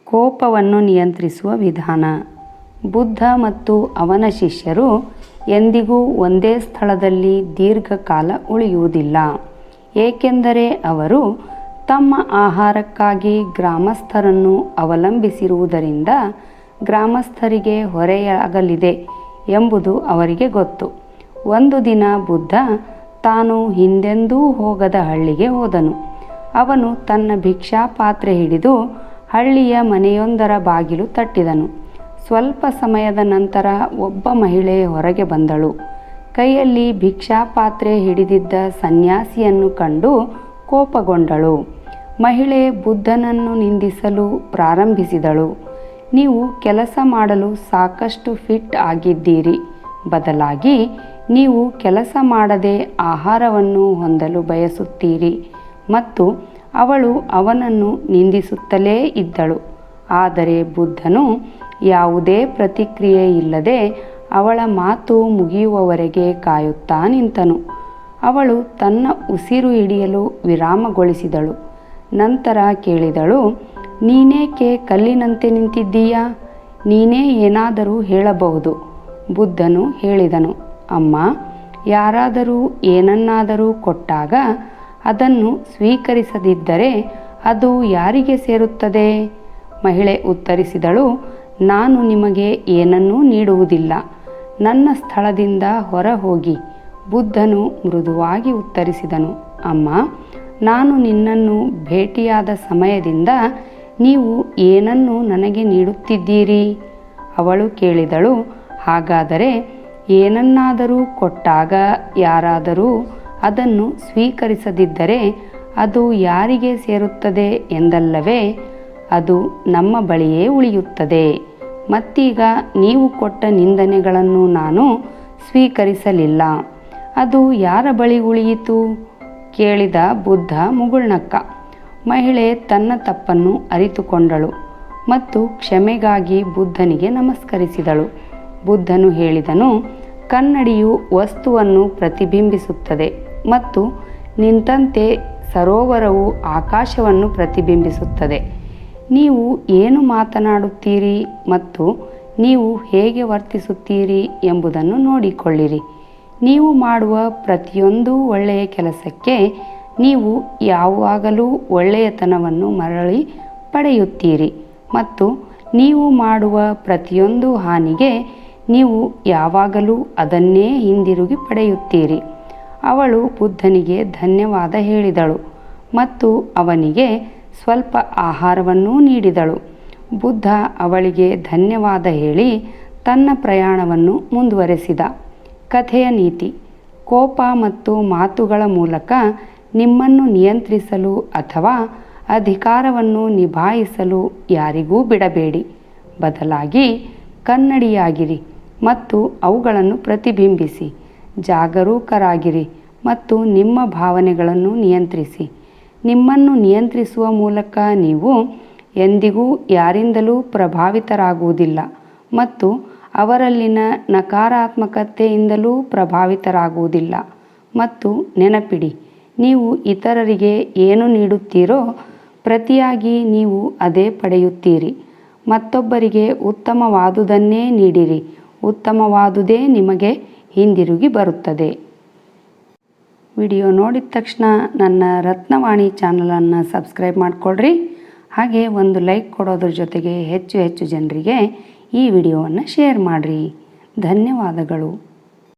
ಕೋಪವನ್ನು ನಿಯಂತ್ರಿಸುವ ವಿಧಾನ. ಬುದ್ಧ ಮತ್ತು ಅವನ ಶಿಷ್ಯರು ಎಂದಿಗೂ ಒಂದೇ ಸ್ಥಳದಲ್ಲಿ ದೀರ್ಘಕಾಲ ಉಳಿಯುವುದಿಲ್ಲ, ಏಕೆಂದರೆ ಅವರು ತಮ್ಮ ಆಹಾರಕ್ಕಾಗಿ ಗ್ರಾಮಸ್ಥರನ್ನು ಅವಲಂಬಿಸಿರುವುದರಿಂದ ಗ್ರಾಮಸ್ಥರಿಗೆ ಹೊರೆಯಾಗಲಿದೆ ಎಂಬುದು ಅವರಿಗೆ ಗೊತ್ತು. ಒಂದು ದಿನ ಬುದ್ಧ ತಾನು ಹಿಂದೆಂದೂ ಹೋಗದ ಹಳ್ಳಿಗೆ ಹೋದನು. ಅವನು ತನ್ನ ಭಿಕ್ಷಾಪಾತ್ರೆ ಹಿಡಿದು ಹಳ್ಳಿಯ ಮನೆಯೊಂದರ ಬಾಗಿಲು ತಟ್ಟಿದನು. ಸ್ವಲ್ಪ ಸಮಯದ ನಂತರ ಒಬ್ಬ ಮಹಿಳೆ ಹೊರಗೆ ಬಂದಳು. ಕೈಯಲ್ಲಿ ಭಿಕ್ಷಾಪಾತ್ರೆ ಹಿಡಿದಿದ್ದ ಸನ್ಯಾಸಿಯನ್ನು ಕಂಡು ಕೋಪಗೊಂಡಳು. ಮಹಿಳೆ ಬುದ್ಧನನ್ನು ನಿಂದಿಸಲು ಪ್ರಾರಂಭಿಸಿದಳು. ನೀವು ಕೆಲಸ ಮಾಡಲು ಸಾಕಷ್ಟು ಫಿಟ್ ಆಗಿದ್ದೀರಿ, ಬದಲಾಗಿ ನೀವು ಕೆಲಸ ಮಾಡದೆ ಆಹಾರವನ್ನು ಹೊಂದಲು ಬಯಸುತ್ತೀರಿ. ಮತ್ತು ಅವಳು ಅವನನ್ನು ನಿಂದಿಸುತ್ತಲೇ ಇದ್ದಳು. ಆದರೆ ಬುದ್ಧನು ಯಾವುದೇ ಪ್ರತಿಕ್ರಿಯೆ ಇಲ್ಲದೆ ಅವಳ ಮಾತು ಮುಗಿಯುವವರೆಗೆ ಕಾಯುತ್ತಾ ನಿಂತನು. ಅವಳು ತನ್ನ ಉಸಿರು ಹಿಡಿಯಲು ವಿರಾಮಗೊಳಿಸಿದಳು. ನಂತರ ಕೇಳಿದಳು, ನೀನೇಕೆ ಕಲ್ಲಿನಂತೆ ನಿಂತಿದ್ದೀಯಾ? ನೀನೇ ಏನಾದರೂ ಹೇಳಬಹುದು. ಬುದ್ಧನು ಹೇಳಿದನು, ಅಮ್ಮ, ಯಾರಾದರೂ ಏನನ್ನಾದರೂ ಕೊಟ್ಟಾಗ ಅದನ್ನು ಸ್ವೀಕರಿಸದಿದ್ದರೆ ಅದು ಯಾರಿಗೆ ಸೇರುತ್ತದೆ? ಮಹಿಳೆ ಉತ್ತರಿಸಿದಳು, ನಾನು ನಿಮಗೆ ಏನನ್ನೂ ನೀಡುವುದಿಲ್ಲ. ನನ್ನ ಸ್ಥಳದಿಂದ ಹೊರ ಹೋಗಿ. ಬುದ್ಧನು ಮೃದುವಾಗಿ ಉತ್ತರಿಸಿದನು, ಅಮ್ಮ, ನಾನು ನಿನ್ನನ್ನು ಭೇಟಿಯಾದ ಸಮಯದಿಂದ ನೀವು ಏನನ್ನು ನನಗೆ ನೀಡುತ್ತಿದ್ದೀರಿ? ಅವಳು ಕೇಳಿದಳು, ಹಾಗಾದರೆ ಏನನ್ನಾದರೂ ಕೊಟ್ಟಾಗ ಯಾರಾದರೂ ಅದನ್ನು ಸ್ವೀಕರಿಸದಿದ್ದರೆ ಅದು ಯಾರಿಗೆ ಸೇರುತ್ತದೆ ಎಂದಲ್ಲವೇ? ಅದು ನಮ್ಮ ಬಳಿಯೇ ಉಳಿಯುತ್ತದೆ. ಮತ್ತೀಗ ನೀವು ಕೊಟ್ಟ ನಿಂದನೆಗಳನ್ನು ನಾನು ಸ್ವೀಕರಿಸಲಿಲ್ಲ. ಅದು ಯಾರ ಬಳಿ ಉಳಿಯಿತು? ಕೇಳಿದ ಬುದ್ಧ ಮುಗುಳ್ನಕ್ಕ. ಮಹಿಳೆ ತನ್ನ ತಪ್ಪನ್ನು ಅರಿತುಕೊಂಡಳು ಮತ್ತು ಕ್ಷಮೆಗಾಗಿ ಬುದ್ಧನಿಗೆ ನಮಸ್ಕರಿಸಿದಳು. ಬುದ್ಧನು ಹೇಳಿದನು, ಕನ್ನಡಿಯು ವಸ್ತುವನ್ನು ಪ್ರತಿಬಿಂಬಿಸುತ್ತದೆ ಮತ್ತು ನಿಂತಂತೆ ಸರೋವರವು ಆಕಾಶವನ್ನು ಪ್ರತಿಬಿಂಬಿಸುತ್ತದೆ. ನೀವು ಏನು ಮಾತನಾಡುತ್ತೀರಿ ಮತ್ತು ನೀವು ಹೇಗೆ ವರ್ತಿಸುತ್ತೀರಿ ಎಂಬುದನ್ನು ನೋಡಿಕೊಳ್ಳಿರಿ. ನೀವು ಮಾಡುವ ಪ್ರತಿಯೊಂದು ಒಳ್ಳೆಯ ಕೆಲಸಕ್ಕೆ ನೀವು ಯಾವಾಗಲೂ ಒಳ್ಳೆಯತನವನ್ನು ಮರಳಿ ಪಡೆಯುತ್ತೀರಿ ಮತ್ತು ನೀವು ಮಾಡುವ ಪ್ರತಿಯೊಂದು ಹಾನಿಗೆ ನೀವು ಯಾವಾಗಲೂ ಅದನ್ನೇ ಹಿಂದಿರುಗಿ ಪಡೆಯುತ್ತೀರಿ. ಅವಳು ಬುದ್ಧನಿಗೆ ಧನ್ಯವಾದ ಹೇಳಿದಳು ಮತ್ತು ಅವನಿಗೆ ಸ್ವಲ್ಪ ಆಹಾರವನ್ನೂ ನೀಡಿದಳು. ಬುದ್ಧ ಅವಳಿಗೆ ಧನ್ಯವಾದ ಹೇಳಿ ತನ್ನ ಪ್ರಯಾಣವನ್ನು ಮುಂದುವರೆಸಿದ. ಕಥೆಯ ನೀತಿ: ಕೋಪ ಮತ್ತು ಮಾತುಗಳ ಮೂಲಕ ನಿಮ್ಮನ್ನು ನಿಯಂತ್ರಿಸಲು ಅಥವಾ ಅಧಿಕಾರವನ್ನು ನಿಭಾಯಿಸಲು ಯಾರಿಗೂ ಬಿಡಬೇಡಿ. ಬದಲಾಗಿ ಕನ್ನಡಿಯಾಗಿರಿ ಮತ್ತು ಅವುಗಳನ್ನು ಪ್ರತಿಬಿಂಬಿಸಿ. ಜಾಗರೂಕರಾಗಿರಿ ಮತ್ತು ನಿಮ್ಮ ಭಾವನೆಗಳನ್ನು ನಿಯಂತ್ರಿಸಿ. ನಿಮ್ಮನ್ನು ನಿಯಂತ್ರಿಸುವ ಮೂಲಕ ನೀವು ಎಂದಿಗೂ ಯಾರಿಂದಲೂ ಪ್ರಭಾವಿತರಾಗುವುದಿಲ್ಲ ಮತ್ತು ಅವರಲ್ಲಿನ ನಕಾರಾತ್ಮಕತೆಯಿಂದಲೂ ಪ್ರಭಾವಿತರಾಗುವುದಿಲ್ಲ. ಮತ್ತು ನೆನಪಿಡಿ, ನೀವು ಇತರರಿಗೆ ಏನು ನೀಡುತ್ತೀರೋ ಪ್ರತಿಯಾಗಿ ನೀವು ಅದೇ ಪಡೆಯುತ್ತೀರಿ. ಮತ್ತೊಬ್ಬರಿಗೆ ಉತ್ತಮವಾದುದನ್ನೇ ನೀಡಿರಿ, ಉತ್ತಮವಾದುದೇ ನಿಮಗೆ ಹಿಂದಿರುಗಿ ಬರುತ್ತದೆ. ವಿಡಿಯೋ ನೋಡಿದ ತಕ್ಷಣ ನನ್ನ ರತ್ನವಾಣಿ ಚಾನಲನ್ನು ಸಬ್ಸ್ಕ್ರೈಬ್ ಮಾಡಿಕೊಳ್ಳ್ರಿ. ಹಾಗೆ ಒಂದು ಲೈಕ್ ಕೊಡೋದ್ರ ಜೊತೆಗೆ ಹೆಚ್ಚು ಜನರಿಗೆ ಈ ವಿಡಿಯೋವನ್ನು ಶೇರ್ ಮಾಡಿರಿ. ಧನ್ಯವಾದಗಳು.